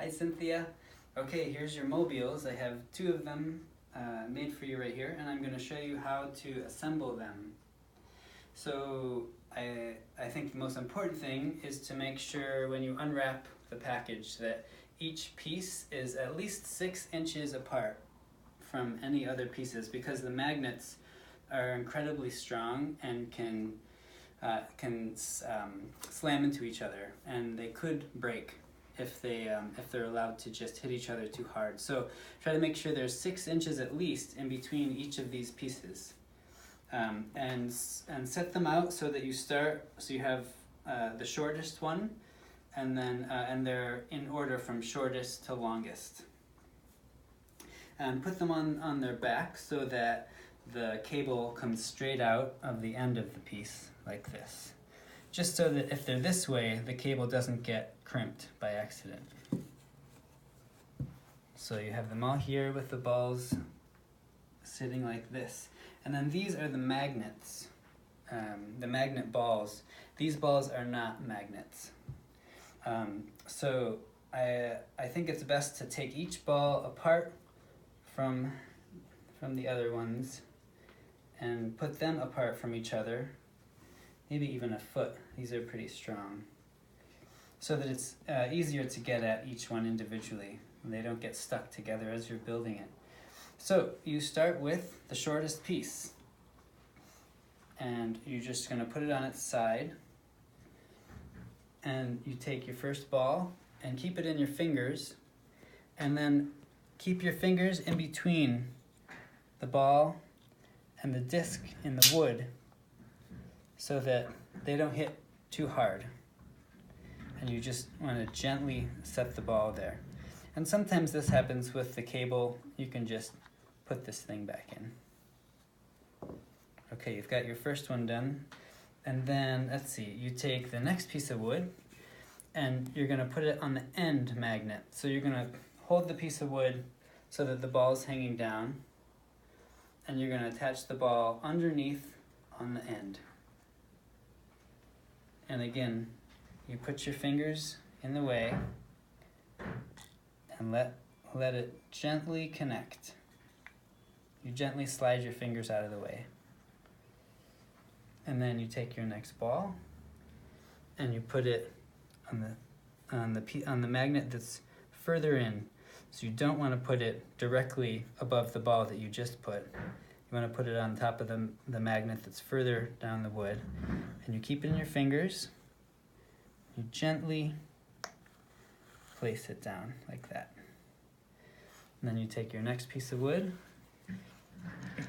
Hi Cynthia. Okay, here's your mobiles. I have two of them made for you right here, and I'm going to show you how to assemble them. So I think the most important thing is to make sure when you unwrap the package that each piece is at least 6 inches apart from any other pieces, because the magnets are incredibly strong and can slam into each other, and they could break if they're allowed to just hit each other too hard. So try to make sure there's 6 inches at least in between each of these pieces, and set them out so that you have the shortest one, and then and they're in order from shortest to longest. And put them on their back so that the cable comes straight out of the end of the piece like this. Just so that if they're this way, the cable doesn't get crimped by accident. So you have them all here with the balls sitting like this. And then these are the magnets, the magnet balls. These balls are not magnets. So I think it's best to take each ball apart from the other ones and put them apart from each other, maybe even a foot. These are pretty strong, so that it's easier to get at each one individually and they don't get stuck together as you're building it. So you start with the shortest piece, and you're just going to put it on its side, and you take your first ball and keep it in your fingers, and then keep your fingers in between the ball and the disc in the wood so that they don't hit too hard. And you just want to gently set the ball there. And sometimes this happens with the cable. You can just put this thing back in. Okay, you've got your first one done. And then, let's see, you take the next piece of wood and you're going to put it on the end magnet. So you're going to hold the piece of wood so that the ball is hanging down, and you're going to attach the ball underneath on the end. And again, you put your fingers in the way and let it gently connect. You gently slide your fingers out of the way. And then you take your next ball and you put it on the magnet that's further in. So you don't want to put it directly above the ball that you just put. You want to put it on top of the magnet that's further down the wood. And you keep it in your fingers. You gently place it down like that. And then you take your next piece of wood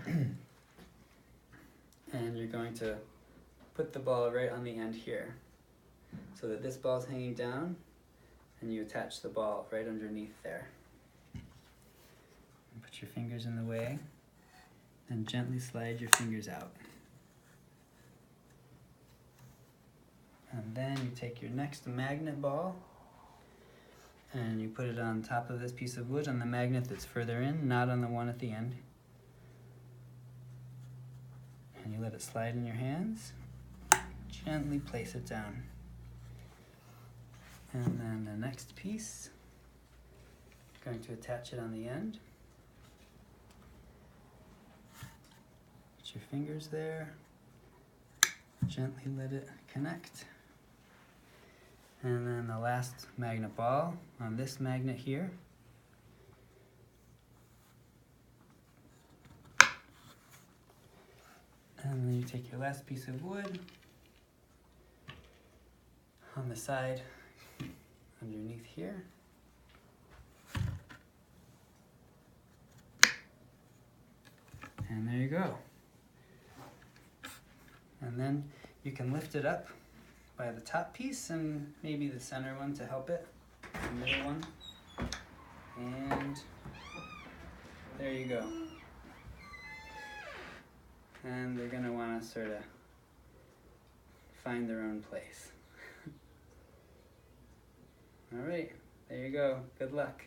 and you're going to put the ball right on the end here so that this ball is hanging down, and you attach the ball right underneath there. And put your fingers in the way and gently slide your fingers out. And then you take your next magnet ball and you put it on top of this piece of wood on the magnet that's further in, not on the one at the end. And you let it slide in your hands. Gently place it down. And then the next piece, going to attach it on the end. Put your fingers there. Gently let it connect. And then the last magnet ball on this magnet here. And then you take your last piece of wood on the side underneath here. And there you go. And then you can lift it up by the top piece and maybe the center one to help it, the middle one. And there you go. And they're going to want to sort of find their own place. All right, there you go. Good luck.